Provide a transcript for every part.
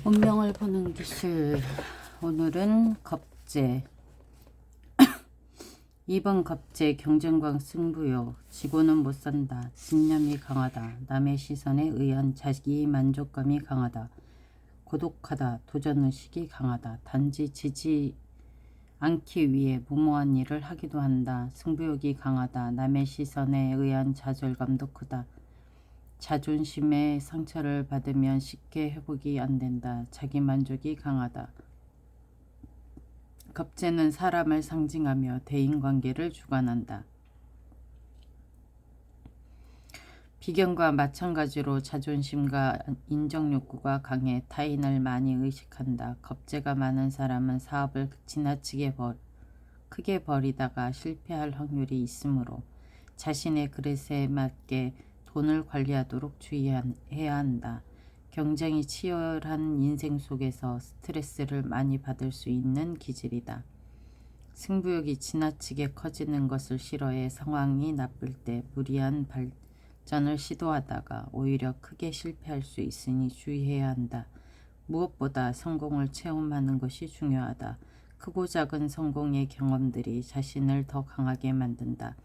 운명을 보는 기술. 오늘은 겁재. 2번 겁재. 경쟁광 승부요. 지고는 못산다. 집념이 강하다. 남의 시선에 의한 자기 만족감이 강하다. 고독하다. 도전의식이 강하다. 단지 지지 않기 위해 무모한 일을 하기도 한다. 승부욕이 강하다. 남의 시선에 의한 좌절감도 크다. 자존심의 상처를 받으면 쉽게 회복이 안 된다. 자기만족이 강하다. 겁재는 사람을 상징하며 대인관계를 주관한다. 비견과 마찬가지로 자존심과 인정욕구가 강해 타인을 많이 의식한다. 겁재가 많은 사람은 사업을 지나치게 크게 벌이다가 실패할 확률이 있으므로 자신의 그릇에 맞게 돈을 관리하도록 주의해야 한다. 경쟁이 치열한 인생 속에서 스트레스를 많이 받을 수 있는 기질이다. 승부욕이 지나치게 커지는 것을 싫어해 상황이 나쁠 때 무리한 발전을 시도하다가 오히려 크게 실패할 수 있으니 주의해야 한다. 무엇보다 성공을 체험하는 것이 중요하다. 크고 작은 성공의 경험들이 자신을 더 강하게 만든다.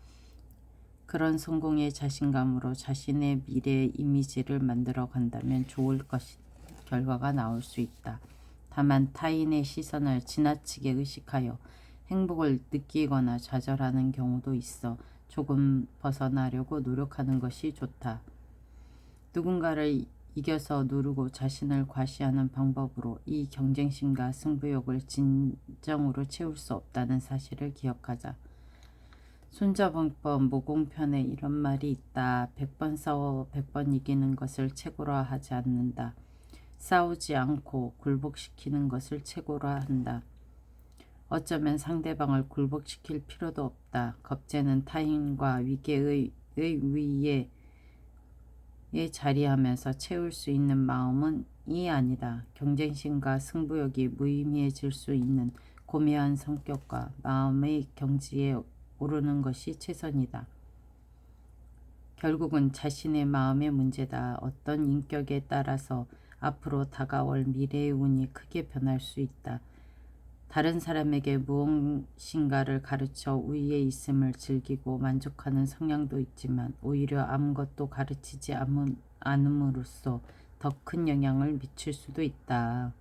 그런 성공의 자신감으로 자신의 미래 이미지를 만들어 간다면 좋을 결과가 나올 수 있다. 다만 타인의 시선을 지나치게 의식하여 행복을 느끼거나 좌절하는 경우도 있어 조금 벗어나려고 노력하는 것이 좋다. 누군가를 이겨서 누르고 자신을 과시하는 방법으로 이 경쟁심과 승부욕을 진정으로 채울 수 없다는 사실을 기억하자. 손자병법 모공편에 이런 말이 있다. 100번 싸워 100번 이기는 것을 최고로 하지 않는다. 싸우지 않고 굴복시키는 것을 최고로 한다. 어쩌면 상대방을 굴복시킬 필요도 없다. 겁재는 타인과 위계의 위에 자리하면서 채울 수 있는 마음은 아니다. 경쟁심과 승부욕이 무의미해질 수 있는 고매한 성격과 마음의 경지에 오르는 것이 최선이다. 결국은 자신의 마음의 문제다. 어떤 인격에 따라서 앞으로 다가올 미래의 운이 크게 변할 수 있다. 다른 사람에게 무엇인가를 가르쳐 우위에 있음을 즐기고 만족하는 성향도 있지만 오히려 아무것도 가르치지 않음으로써 더 큰 영향을 미칠 수도 있다.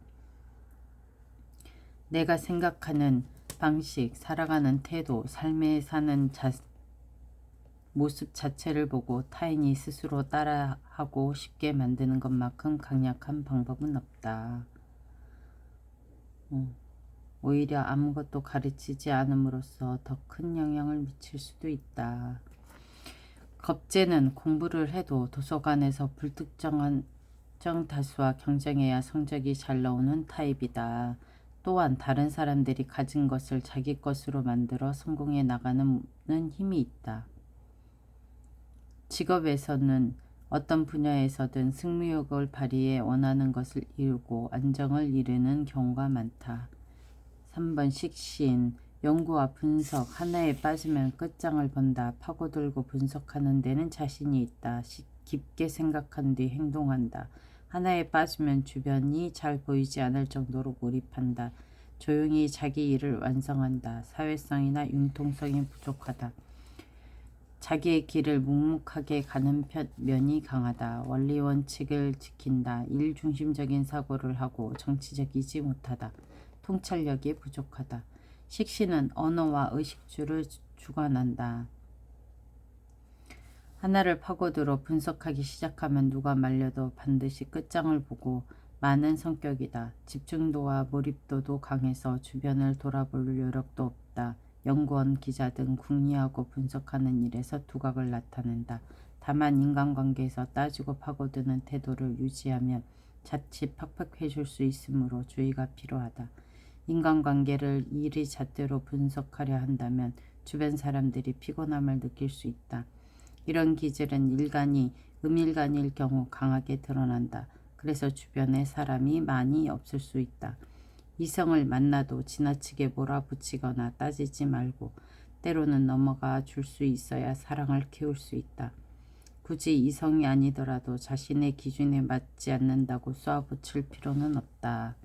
내가 생각하는 방식, 살아가는 태도, 삶에 사는 모습 자체를 보고 타인이 스스로 따라하고 싶게 만드는 것만큼 강력한 방법은 없다. 오히려 아무것도 가르치지 않음으로써 더 큰 영향을 미칠 수도 있다. 겁재는 공부를 해도 도서관에서 불특정 다수와 경쟁해야 성적이 잘 나오는 타입이다. 또한 다른 사람들이 가진 것을 자기 것으로 만들어 성공해 나가는 힘이 있다. 직업에서는 어떤 분야에서든 승부욕을 발휘해 원하는 것을 이루고 안정을 이루는 경우가 많다. 3번 식신. 연구와 분석. 하나에 빠지면 끝장을 본다. 파고들고 분석하는 데는 자신이 있다. 깊게 생각한 뒤 행동한다. 하나에 빠지면 주변이 잘 보이지 않을 정도로 몰입한다. 조용히 자기 일을 완성한다. 사회성이나 융통성이 부족하다. 자기의 길을 묵묵하게 가는 면이 강하다. 원리 원칙을 지킨다. 일중심적인 사고를 하고 정치적이지 못하다. 통찰력이 부족하다. 식신은 언어와 의식주를 주관한다. 하나를 파고들어 분석하기 시작하면 누가 말려도 반드시 끝장을 보고 많은 성격이다. 집중도와 몰입도도 강해서 주변을 돌아볼 여력도 없다. 연구원, 기자 등 궁리하고 분석하는 일에서 두각을 나타낸다. 다만 인간관계에서 따지고 파고드는 태도를 유지하면 자칫 팍팍해질 수 있으므로 주의가 필요하다. 인간관계를 이리 잣대로 분석하려 한다면 주변 사람들이 피곤함을 느낄 수 있다. 이런 기질은 음일간일 경우 강하게 드러난다. 그래서 주변에 사람이 많이 없을 수 있다. 이성을 만나도 지나치게 몰아붙이거나 따지지 말고 때로는 넘어가 줄 수 있어야 사랑을 키울 수 있다. 굳이 이성이 아니더라도 자신의 기준에 맞지 않는다고 쏘아붙일 필요는 없다.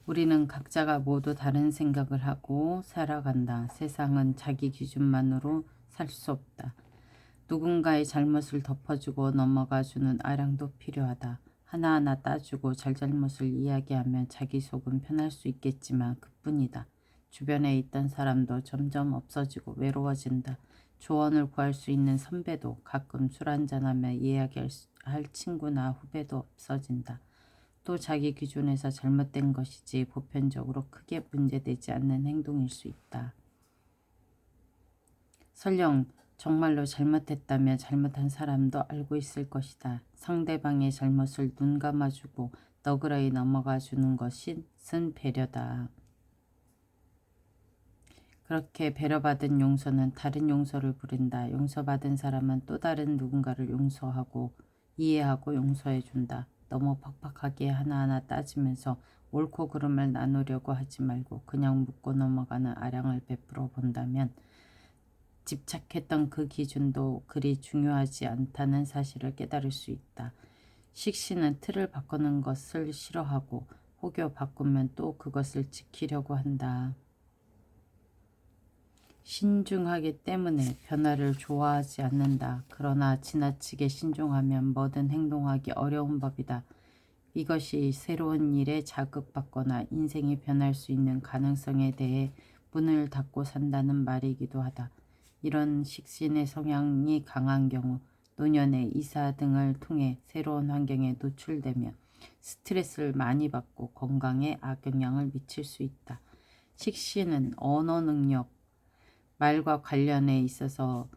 우리는 각자가 모두 다른 생각을 하고 살아간다. 세상은 자기 기준만으로 살 수 없다. 누군가의 잘못을 덮어주고 넘어가주는 아량도 필요하다. 하나하나 따주고 잘잘못을 이야기하면 자기 속은 편할 수 있겠지만 그뿐이다. 주변에 있던 사람도 점점 없어지고 외로워진다. 조언을 구할 수 있는 선배도 가끔 술 한잔하며 이야기할 친구나 후배도 없어진다. 또 자기 기준에서 잘못된 것이지 보편적으로 크게 문제되지 않는 행동일 수 있다. 설령 정말로 잘못했다면 잘못한 사람도 알고 있을 것이다. 상대방의 잘못을 눈 감아주고 너그러이 넘어가 주는 것은 배려다. 그렇게 배려받은 용서는 다른 용서를 부른다. 용서받은 사람은 또 다른 누군가를 용서하고 이해하고 용서해준다. 너무 팍팍하게 하나하나 따지면서 옳고 그름을 나누려고 하지 말고 그냥 묻고 넘어가는 아량을 베풀어 본다면 집착했던 그 기준도 그리 중요하지 않다는 사실을 깨달을 수 있다. 식신은 틀을 바꾸는 것을 싫어하고 혹여 바꾸면 또 그것을 지키려고 한다. 신중하기 때문에 변화를 좋아하지 않는다. 그러나 지나치게 신중하면 뭐든 행동하기 어려운 법이다. 이것이 새로운 일에 자극받거나 인생이 변할 수 있는 가능성에 대해 문을 닫고 산다는 말이기도 하다. 이런 식신의 성향이 강한 경우 노년의 이사 등을 통해 새로운 환경에 노출되며 스트레스를 많이 받고 건강에 악영향을 미칠 수 있다. 식신은 언어 능력, 말과 관련이 있어서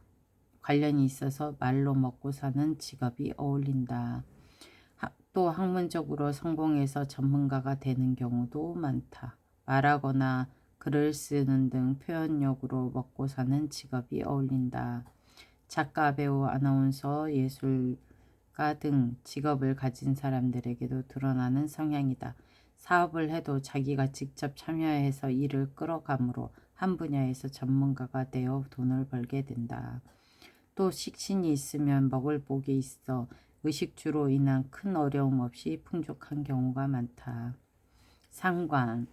말로 먹고 사는 직업이 어울린다. 또 학문적으로 성공해서 전문가가 되는 경우도 많다. 말하거나 글을 쓰는 등 표현력으로 먹고 사는 직업이 어울린다. 작가, 배우, 아나운서, 예술가 등 직업을 가진 사람들에게도 드러나는 성향이다. 사업을 해도 자기가 직접 참여해서 일을 끌어가므로 한 분야에서 전문가가 되어 돈을 벌게 된다. 또 식신이 있으면 먹을 복이 있어 의식주로 인한 큰 어려움 없이 풍족한 경우가 많다. 상관,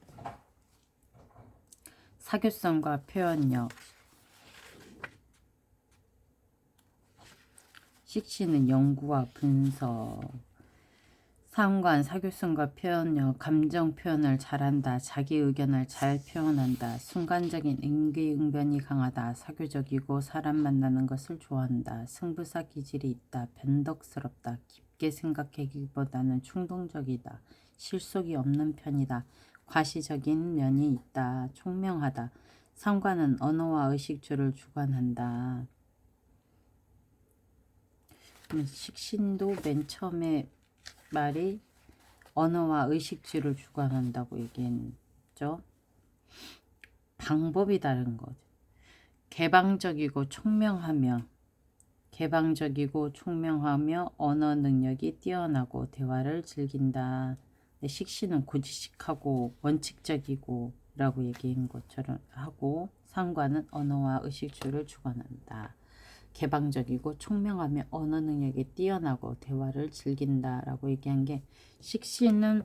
사교성과 표현력. 식신은 연구와 분석. 상관, 사교성과 표현력, 감정 표현을 잘한다. 자기 의견을 잘 표현한다. 순간적인 임기응변이 강하다. 사교적이고 사람 만나는 것을 좋아한다. 승부사 기질이 있다. 변덕스럽다. 깊게 생각하기보다는 충동적이다. 실속이 없는 편이다. 과시적인 면이 있다. 총명하다. 상관은 언어와 의식주를 주관한다. 식신도 맨 처음에 말이 언어와 의식주를 주관한다고 얘기했죠. 방법이 다른 거죠. 개방적이고 총명하며 언어 능력이 뛰어나고 대화를 즐긴다. 식신은 고지식하고 원칙적이고 라고 얘기한 것처럼 하고 상관은 언어와 의식주를 주관한다. 개방적이고 총명하며 언어 능력이 뛰어나고 대화를 즐긴다라고 얘기한 게 식신은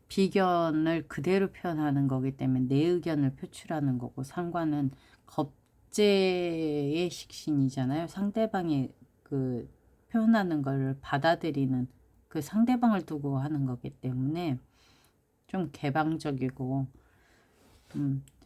비견을 그대로 표현하는 거기 때문에 내 의견을 표출하는 거고 상관은 겁제의 식신이잖아요. 상대방의 그 표현하는 걸 받아들이는 그 상대방을 두고 하는 거기 때문에 좀 개방적이고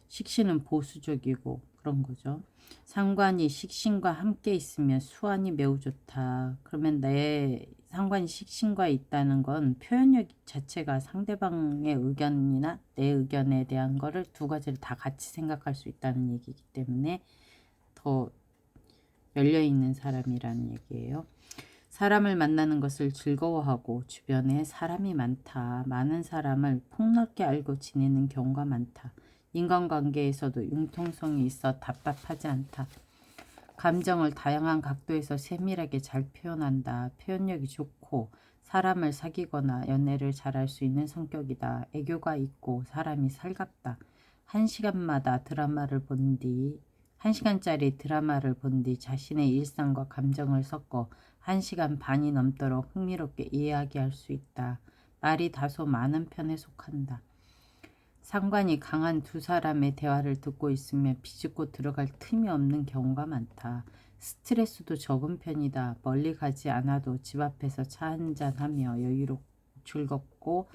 식신은 보수적이고 그런 거죠. 상관이 식신과 함께 있으면 수완이 매우 좋다. 그러면 내 상관이 식신과 있다는 건 표현력 자체가 상대방의 의견이나 내 의견에 대한 거를 두 가지를 다 같이 생각할 수 있다는 얘기이기 때문에 더 열려있는 사람이라는 얘기예요. 사람을 만나는 것을 즐거워하고 주변에 사람이 많다. 많은 사람을 폭넓게 알고 지내는 경우가 많다. 인간관계에서도 융통성이 있어 답답하지 않다. 감정을 다양한 각도에서 세밀하게 잘 표현한다. 표현력이 좋고 사람을 사귀거나 연애를 잘할 수 있는 성격이다. 애교가 있고 사람이 살갑다. 1시간마다 드라마를 본 뒤 1시간짜리 드라마를 본 뒤 자신의 일상과 감정을 섞어 1시간 반이 넘도록 흥미롭게 이야기할 수 있다. 말이 다소 많은 편에 속한다. 상관이 강한 두 사람의 대화를 듣고 있으면 비집고 들어갈 틈이 없는 경우가 많다. 스트레스도 적은 편이다. 멀리 가지 않아도 집 앞에서 차 한잔하며 여유롭고 즐겁고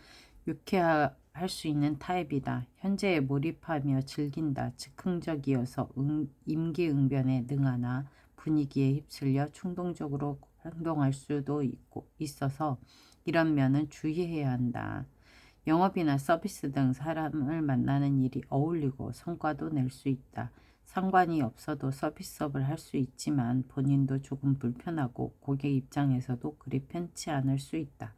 유쾌할 수 있는 타입이다. 현재에 몰입하며 즐긴다. 즉흥적이어서 임기응변에 능하나 분위기에 휩쓸려 충동적으로 행동할 수도 있어서 이런 면은 주의해야 한다. 영업이나 서비스 등 사람을 만나는 일이 어울리고 성과도 낼 수 있다. 상관이 없어도 서비스업을 할 수 있지만 본인도 조금 불편하고 고객 입장에서도 그리 편치 않을 수 있다.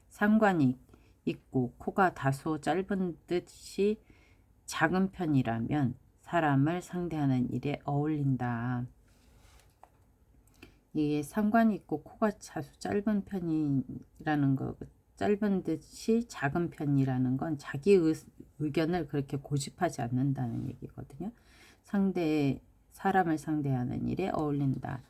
상관이 있고 코가 다소 짧은 듯이 작은 편이라면 사람을 상대하는 일에 어울린다. 이게 상관이 있고 코가 다소 짧은 편이라는 거, 짧은 듯이 작은 편이라는 건 자기 의견을 그렇게 고집하지 않는다는 얘기거든요. 사람을 상대하는 일에 어울린다.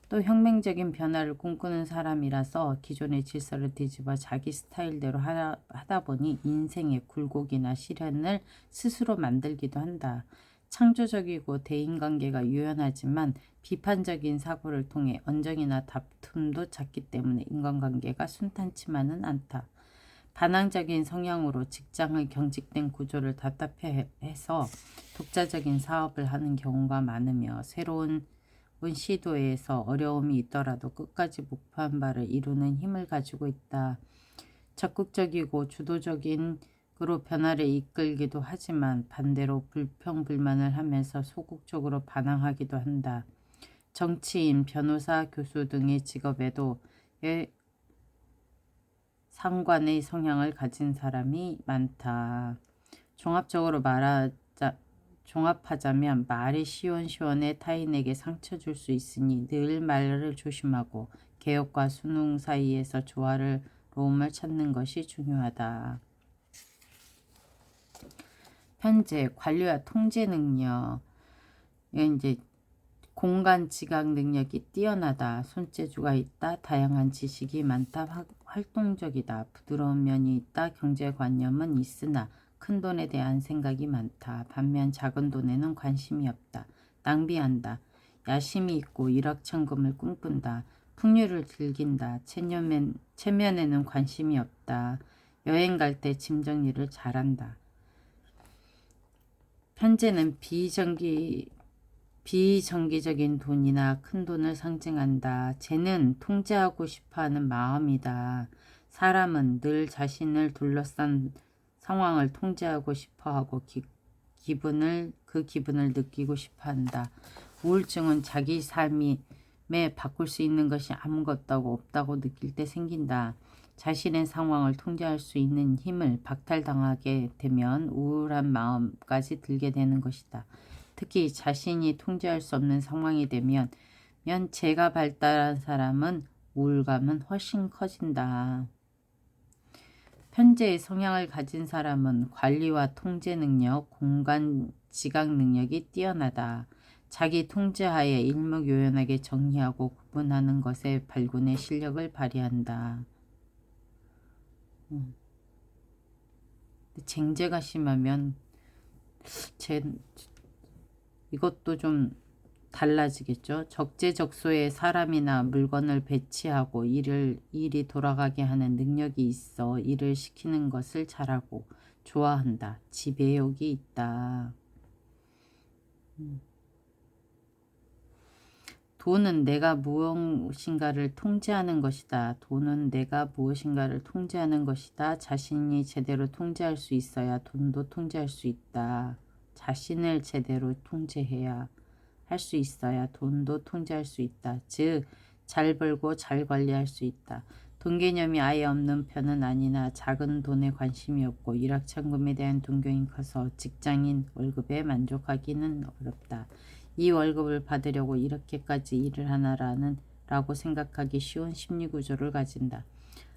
또 혁명적인 변화를 꿈꾸는 사람이라서 기존의 질서를 뒤집어 자기 스타일대로 하다 보니 인생의 굴곡이나 시련을 스스로 만들기도 한다. 창조적이고 대인관계가 유연하지만 비판적인 사고를 통해 언쟁이나 다툼도 잦기 때문에 인간관계가 순탄치만은 않다. 반항적인 성향으로 직장의 경직된 구조를 답답해해서 독자적인 사업을 하는 경우가 많으며 새로운 시도에서 어려움이 있더라도 끝까지 목표한 바를 이루는 힘을 가지고 있다. 적극적이고 주도적으로 변화를 이끌기도 하지만 반대로 불평불만을 하면서 소극적으로 반항하기도 한다. 정치인, 변호사, 교수 등의 직업에도 상관의 성향을 가진 사람이 많다. 종합하자면 말이 시원시원해 타인에게 상처 줄 수 있으니 늘 말을 조심하고 개혁과 순응 사이에서 조화로움을 찾는 것이 중요하다. 현재 관리와 통제 능력. 이제 공간 지각 능력이 뛰어나다. 손재주가 있다. 다양한 지식이 많다. 활동적이다. 부드러운 면이 있다. 경제관념은 있으나 큰돈에 대한 생각이 많다. 반면 작은 돈에는 관심이 없다. 낭비한다. 야심이 있고 일확천금을 꿈꾼다. 풍류를 즐긴다. 체면에는 관심이 없다. 여행 갈 때 짐 정리를 잘한다. 현재는 비정기적인 돈이나 큰 돈을 상징한다. 쟤는 통제하고 싶어하는 마음이다. 사람은 늘 자신을 둘러싼 상황을 통제하고 싶어하고 그 기분을 느끼고 싶어한다. 우울증은 자기 삶에 바꿀 수 있는 것이 아무것도 없다고 느낄 때 생긴다. 자신의 상황을 통제할 수 있는 힘을 박탈당하게 되면 우울한 마음까지 들게 되는 것이다. 특히 자신이 통제할 수 없는 상황이 되면 재가 발달한 사람은 우울감은 훨씬 커진다. 현재의 성향을 가진 사람은 관리와 통제 능력, 공간 지각 능력이 뛰어나다. 자기 통제하에 일목요연하게 정리하고 구분하는 것에 발군의 실력을 발휘한다. 쟁제가 심하면 이것도 좀 달라지겠죠. 적재적소에 사람이나 물건을 배치하고 일이 돌아가게 하는 능력이 있어 일을 시키는 것을 잘하고 좋아한다. 지배욕이 있다. 돈은 내가 무엇인가를 통제하는 것이다. 돈은 내가 무엇인가를 통제하는 것이다. 자신이 제대로 통제할 수 있어야 돈도 통제할 수 있다. 자신을 제대로 통제해야 할 수 있어야 돈도 통제할 수 있다. 즉, 잘 벌고 잘 관리할 수 있다. 돈 개념이 아예 없는 편은 아니나 작은 돈에 관심이 없고 일확천금에 대한 동경이 커서 직장인 월급에 만족하기는 어렵다. 이 월급을 받으려고 이렇게까지 일을 하나라고 생각하기 쉬운 심리구조를 가진다.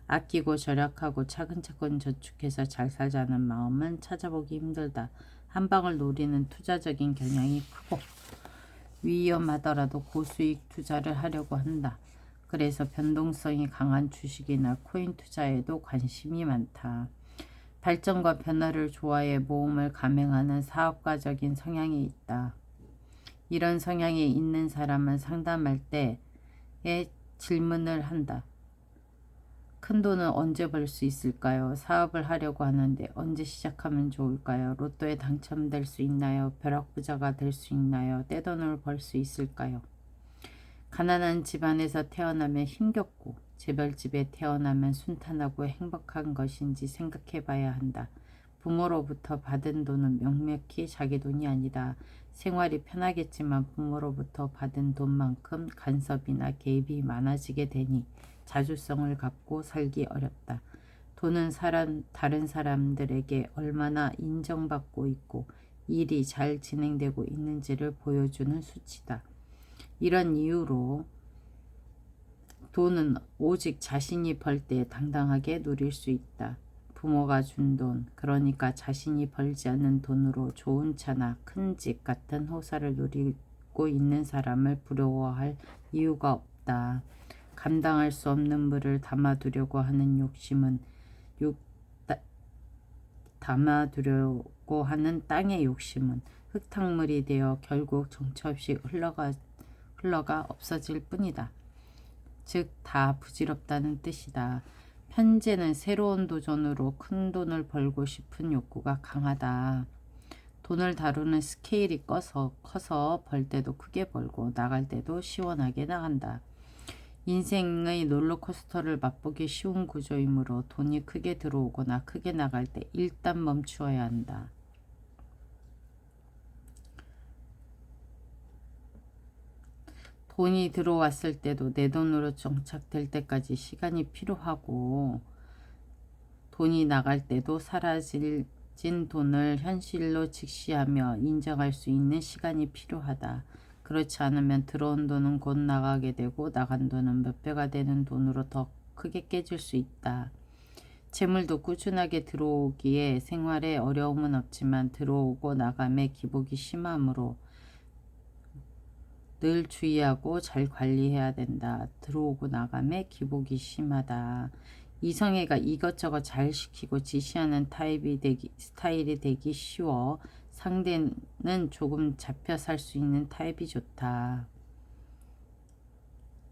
아끼고 절약하고 차근차근 저축해서 잘 살자는 마음은 찾아보기 힘들다. 한 방을 노리는 투자적인 경향이 크고 위험하더라도 고수익 투자를 하려고 한다. 그래서 변동성이 강한 주식이나 코인 투자에도 관심이 많다. 발전과 변화를 좋아해 모험을 감행하는 사업가적인 성향이 있다. 이런 성향이 있는 사람은 상담할 때에 질문을 한다. 큰 돈은 언제 벌 수 있을까요? 사업을 하려고 하는데 언제 시작하면 좋을까요? 로또에 당첨될 수 있나요? 벼락부자가 될 수 있나요? 떼돈을 벌 수 있을까요? 가난한 집안에서 태어나면 힘겹고 재벌집에 태어나면 순탄하고 행복한 것인지 생각해 봐야 한다. 부모로부터 받은 돈은 명백히 자기 돈이 아니다. 생활이 편하겠지만 부모로부터 받은 돈만큼 간섭이나 개입이 많아지게 되니 자주성을 갖고 살기 어렵다. 돈은 다른 사람들에게 얼마나 인정받고 있고 일이 잘 진행되고 있는지를 보여주는 수치다. 이런 이유로 돈은 오직 자신이 벌 때 당당하게 누릴 수 있다. 부모가 준 돈, 그러니까 자신이 벌지 않는 돈으로 좋은 차나 큰 집 같은 호사를 누리고 있는 사람을 부러워할 이유가 없다. 감당할 수 없는 물을 담아두려고 하는 담아두려고 하는 땅의 욕심은 흙탕물이 되어 결국 정처 없이 흘러가 없어질 뿐이다. 즉 다 부질없다는 뜻이다. 현재는 새로운 도전으로 큰 돈을 벌고 싶은 욕구가 강하다. 돈을 다루는 스케일이 커서 벌 때도 크게 벌고 나갈 때도 시원하게 나간다. 인생의 롤러코스터를 맛보기 쉬운 구조이므로 돈이 크게 들어오거나 크게 나갈 때 일단 멈추어야 한다. 돈이 들어왔을 때도 내 돈으로 정착될 때까지 시간이 필요하고 돈이 나갈 때도 사라진 돈을 현실로 직시하며 인정할 수 있는 시간이 필요하다. 그렇지 않으면 들어온 돈은 곧 나가게 되고 나간 돈은 몇 배가 되는 돈으로 더 크게 깨질 수 있다. 재물도 꾸준하게 들어오기에 생활에 어려움은 없지만 들어오고 나감에 기복이 심하므로 늘 주의하고 잘 관리해야 된다. 들어오고 나감에 기복이 심하다. 이성애가 이것저것 잘 시키고 지시하는 스타일이 되기 쉬워. 상대는 조금 잡혀 살 수 있는 타입이 좋다.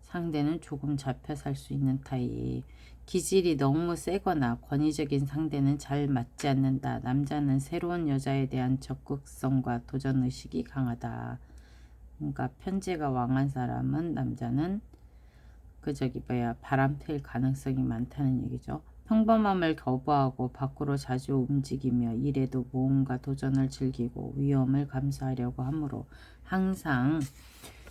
상대는 조금 잡혀 살 수 있는 타입. 기질이 너무 세거나 권위적인 상대는 잘 맞지 않는다. 남자는 새로운 여자에 대한 적극성과 도전의식이 강하다. 그러니까 편재가 왕한 사람은 남자는 바람 필 가능성이 많다는 얘기죠. 평범함을 거부하고 밖으로 자주 움직이며 일에도 모험과 도전을 즐기고 위험을 감수하려고 하므로 항상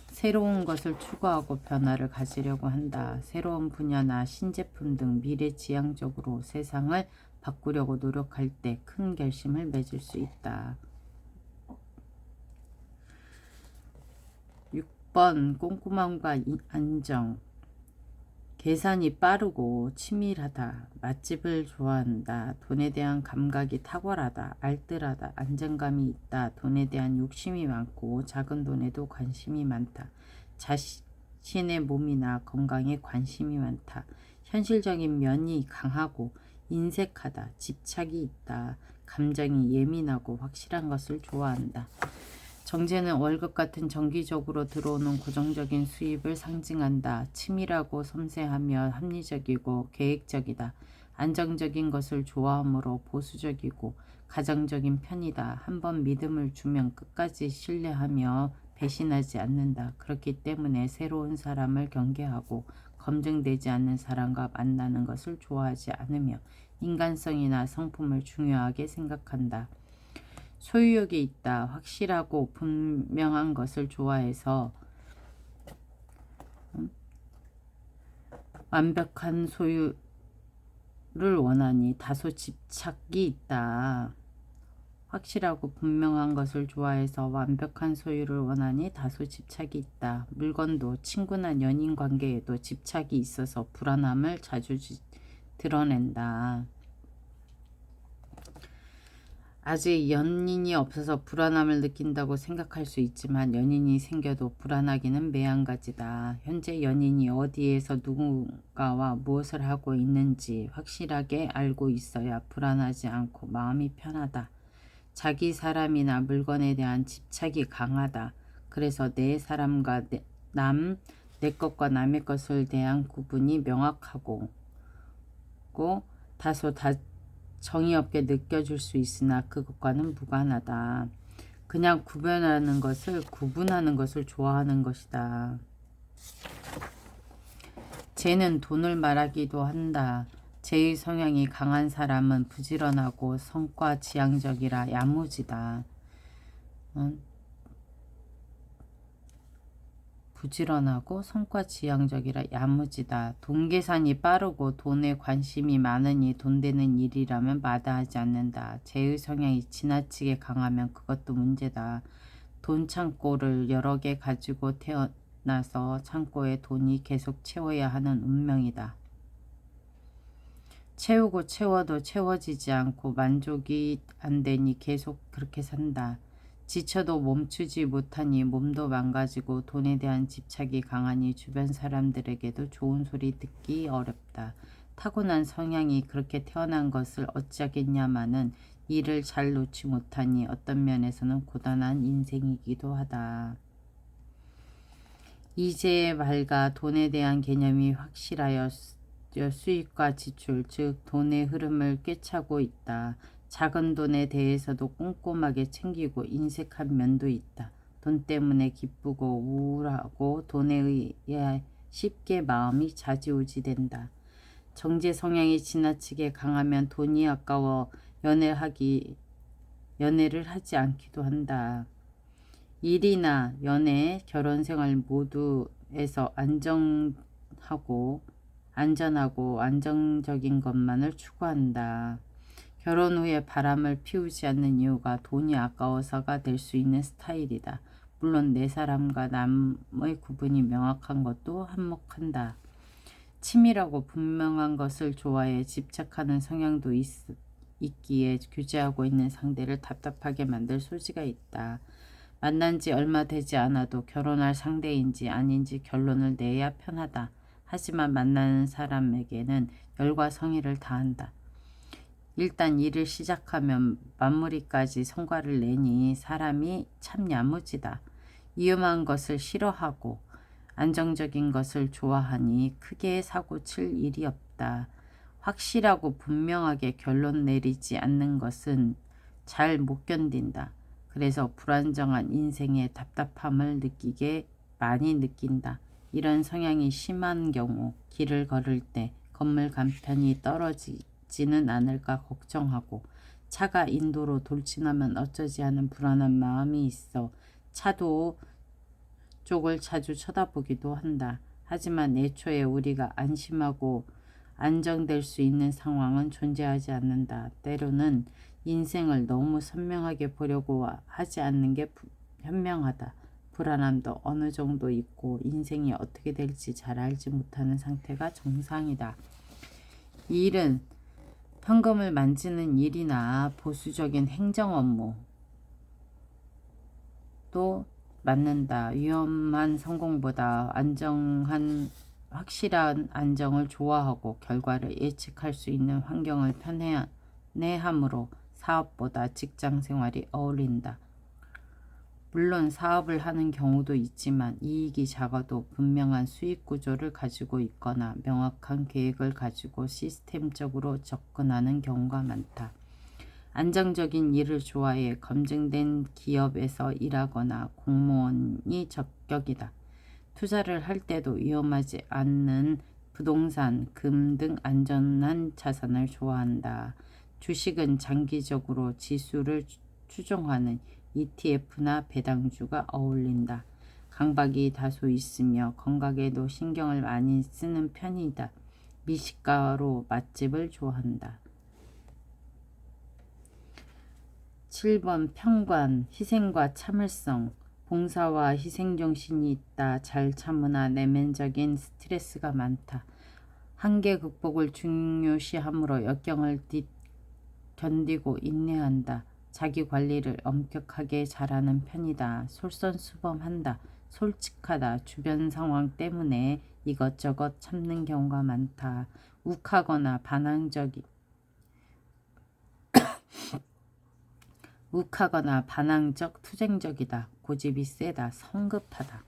새로운 것을 추구하고 변화를 가지려고 한다. 새로운 분야나 신제품 등 미래지향적으로 세상을 바꾸려고 노력할 때 큰 결심을 맺을 수 있다. 6번 꼼꼼함과 안정. 계산이 빠르고 치밀하다. 맛집을 좋아한다. 돈에 대한 감각이 탁월하다. 알뜰하다. 안정감이 있다. 돈에 대한 욕심이 많고 작은 돈에도 관심이 많다. 자신의 몸이나 건강에 관심이 많다. 현실적인 면이 강하고 인색하다. 집착이 있다. 감정이 예민하고 확실한 것을 좋아한다. 정제는 월급 같은 정기적으로 들어오는 고정적인 수입을 상징한다. 치밀하고 섬세하며 합리적이고 계획적이다. 안정적인 것을 좋아하므로 보수적이고 가정적인 편이다. 한번 믿음을 주면 끝까지 신뢰하며 배신하지 않는다. 그렇기 때문에 새로운 사람을 경계하고 검증되지 않는 사람과 만나는 것을 좋아하지 않으며 인간성이나 성품을 중요하게 생각한다. 소유욕이 있다. 확실하고 분명한 것을 좋아해서 완벽한 소유를 원하니 다소 집착이 있다. 확실하고 분명한 것을 좋아해서 완벽한 소유를 원하니 다소 집착이 있다. 물건도 친구나 연인 관계에도 집착이 있어서 불안함을 자주 드러낸다. 아직 연인이 없어서 불안함을 느낀다고 생각할 수 있지만 연인이 생겨도 불안하기는 매한가지다. 현재 연인이 어디에서 누군가와 무엇을 하고 있는지 확실하게 알고 있어야 불안하지 않고 마음이 편하다. 자기 사람이나 물건에 대한 집착이 강하다. 그래서 내 사람과 내 것과 남의 것을 대한 구분이 명확하고 다소 정이 없게 느껴질 수 있으나 그것과는 무관하다. 그냥 구분하는 것을 좋아하는 것이다. 쟤는 돈을 말하기도 한다. 쟤의 성향이 강한 사람은 부지런하고 성과 지향적이라 야무지다. 부지런하고 성과지향적이라 야무지다. 돈 계산이 빠르고 돈에 관심이 많으니 돈 되는 일이라면 마다하지 않는다. 쟤의 성향이 지나치게 강하면 그것도 문제다. 돈 창고를 여러 개 가지고 태어나서 창고에 돈이 계속 채워야 하는 운명이다. 채우고 채워도 채워지지 않고 만족이 안 되니 계속 그렇게 산다. 지쳐도 멈추지 못하니 몸도 망가지고 돈에 대한 집착이 강하니 주변 사람들에게도 좋은 소리 듣기 어렵다. 타고난 성향이 그렇게 태어난 것을 어찌하겠냐마는 이를 잘 놓지 못하니 어떤 면에서는 고단한 인생이기도 하다. 이제 말과 돈에 대한 개념이 확실하여 수입과 지출, 즉 돈의 흐름을 꿰차고 있다. 작은 돈에 대해서도 꼼꼼하게 챙기고 인색한 면도 있다. 돈 때문에 기쁘고 우울하고 돈에 의해 쉽게 마음이 좌지우지된다. 정제 성향이 지나치게 강하면 돈이 아까워 연애를 하지 않기도 한다. 일이나 연애, 결혼생활 모두에서 안전하고 안정적인 것만을 추구한다. 결혼 후에 바람을 피우지 않는 이유가 돈이 아까워서가 될 수 있는 스타일이다. 물론 내 사람과 남의 구분이 명확한 것도 한몫한다. 치밀하고 분명한 것을 좋아해 집착하는 성향도 있기에 규제하고 있는 상대를 답답하게 만들 소지가 있다. 만난 지 얼마 되지 않아도 결혼할 상대인지 아닌지 결론을 내야 편하다. 하지만 만나는 사람에게는 열과 성의를 다한다. 일단 일을 시작하면 마무리까지 성과를 내니 사람이 참 야무지다. 위험한 것을 싫어하고 안정적인 것을 좋아하니 크게 사고 칠 일이 없다. 확실하고 분명하게 결론 내리지 않는 것은 잘 못 견딘다. 그래서 불안정한 인생의 답답함을 많이 느낀다. 이런 성향이 심한 경우 길을 걸을 때 건물 간편이 떨어지지는 않을까 걱정하고 차가 인도로 돌진하면 어쩌지 하는 불안한 마음이 있어 차도 쪽을 자주 쳐다보기도 한다. 하지만 애초에 우리가 안심하고 안정될 수 있는 상황은 존재하지 않는다. 때로는 인생을 너무 선명하게 보려고 하지 않는 게 현명하다. 불안함도 어느 정도 있고 인생이 어떻게 될지 잘 알지 못하는 상태가 정상이다. 이 일은 현금을 만지는 일이나 보수적인 행정 업무 또 맞는다. 위험한 성공보다 확실한 안정을 좋아하고 결과를 예측할 수 있는 환경을 편애함으로 사업보다 직장 생활이 어울린다. 물론 사업을 하는 경우도 있지만 이익이 작아도 분명한 수익 구조를 가지고 있거나 명확한 계획을 가지고 시스템적으로 접근하는 경우가 많다. 안정적인 일을 좋아해 검증된 기업에서 일하거나 공무원이 적격이다. 투자를 할 때도 위험하지 않는 부동산, 금 등 안전한 자산을 좋아한다. 주식은 장기적으로 지수를 추종하는 ETF나 배당주가 어울린다. 강박이 다소 있으며 건강에도 신경을 많이 쓰는 편이다. 미식가로 맛집을 좋아한다. 7번 평관, 희생과 참을성, 봉사와 희생정신이 있다. 잘 참으나 내면적인 스트레스가 많다. 한계 극복을 중요시하므로 역경을 견디고 인내한다. 자기 관리를 엄격하게 잘하는 편이다. 솔선수범한다. 솔직하다. 주변 상황 때문에 이것저것 참는 경우가 많다. 욱하거나 반항적, 투쟁적이다. 고집이 세다. 성급하다.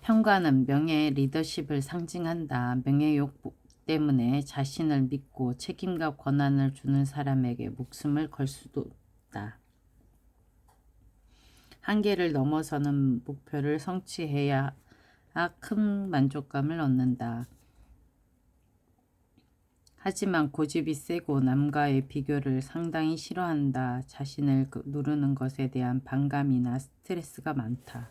평관은 명예의 리더십을 상징한다. 명예욕 때문에 자신을 믿고 책임과 권한을 주는 사람에게 목숨을 걸 수도 있다. 한계를 넘어서는 목표를 성취해야 큰 만족감을 얻는다. 하지만 고집이 세고 남과의 비교를 상당히 싫어한다. 자신을 누르는 것에 대한 반감이나 스트레스가 많다.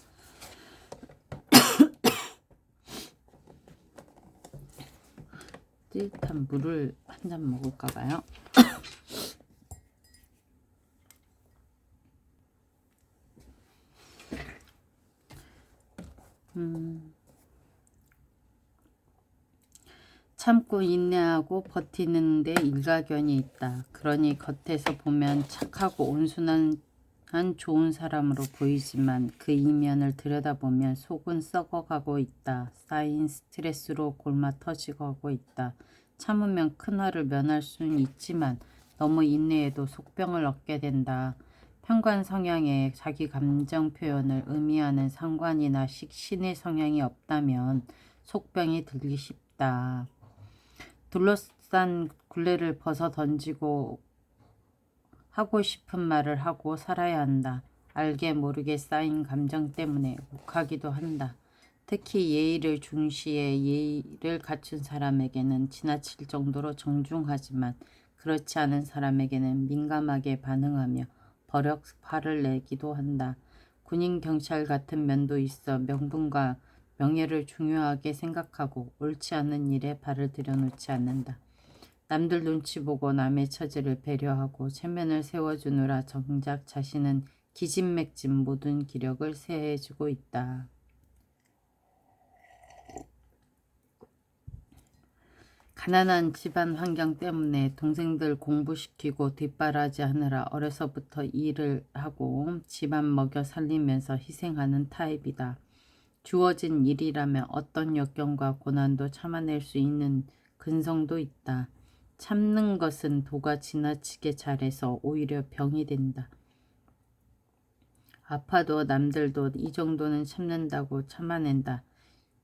뜨뜻한 물을 한 잔 먹을까봐요. 참고 인내하고 버티는 데 일가견이 있다. 그러니 겉에서 보면 착하고 온순한 좋은 사람으로 보이지만 그 이면을 들여다보면 속은 썩어가고 있다. 쌓인 스트레스로 골마 터지고 있다. 참으면 큰 화를 면할 수는 있지만 너무 인내해도 속병을 얻게 된다. 평관 성향에 자기 감정 표현을 의미하는 상관이나 신의 성향이 없다면 속병이 들기 쉽다. 둘러싼 굴레를 벗어 던지고 하고 싶은 말을 하고 살아야 한다. 알게 모르게 쌓인 감정 때문에 욱하기도 한다. 특히 예의를 중시해 예의를 갖춘 사람에게는 지나칠 정도로 정중하지만 그렇지 않은 사람에게는 민감하게 반응하며 버럭 화를 내기도 한다. 군인 경찰 같은 면도 있어 명분과 명예를 중요하게 생각하고 옳지 않은 일에 발을 들여놓지 않는다. 남들 눈치 보고 남의 처지를 배려하고 체면을 세워주느라 정작 자신은 기진맥진 모든 기력을 세해주고 있다. 가난한 집안 환경 때문에 동생들 공부시키고 뒷바라지하느라 어려서부터 일을 하고 집안 먹여 살리면서 희생하는 타입이다. 주어진 일이라면 어떤 역경과 고난도 참아낼 수 있는 근성도 있다. 참는 것은 도가 지나치게 잘해서 오히려 병이 된다. 아파도 남들도 이 정도는 참는다고 참아낸다.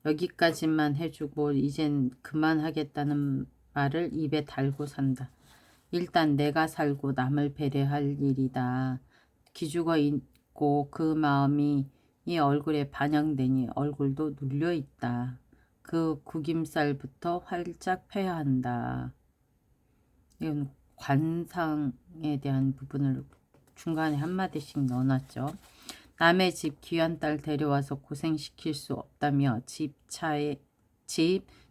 여기까지만 해주고 이젠 그만하겠다는 말을 입에 달고 산다. 일단 내가 살고 남을 배려할 일이다. 기죽어 있고 그 마음이 이 얼굴에 반영되니 얼굴도 눌려있다. 그 구김살부터 활짝 펴야 한다. 이건 관상에 대한 부분을 중간에 한마디씩 넣어놨죠. 남의 집 귀한 딸 데려와서 고생시킬 수 없다며 집,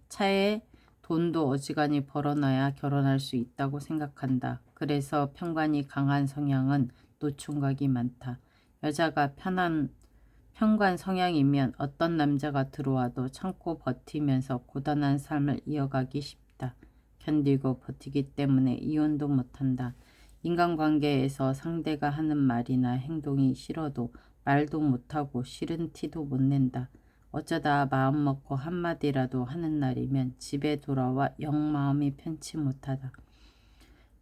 차에 돈도 어지간히 벌어놔야 결혼할 수 있다고 생각한다. 그래서 편관이 강한 성향은 노총각이 많다. 여자가 편관 성향이면 어떤 남자가 들어와도 참고 버티면서 고단한 삶을 이어가기 쉽다. 견디고 버티기 때문에 이혼도 못한다. 인간관계에서 상대가 하는 말이나 행동이 싫어도 말도 못하고 싫은 티도 못 낸다. 어쩌다 마음먹고 한마디라도 하는 날이면 집에 돌아와 영 마음이 편치 못하다.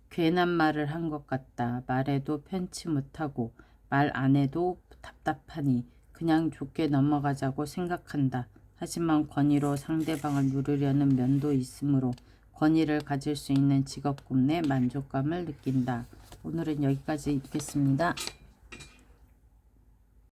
괜한 말을 한 것 같다. 말해도 편치 못하고 말 안 해도 답답하니 그냥 좋게 넘어가자고 생각한다. 하지만 권위로 상대방을 누르려는 면도 있으므로 권위를 가질 수 있는 직업 꿈내 만족감을 느낀다. 오늘은 여기까지 읽겠습니다.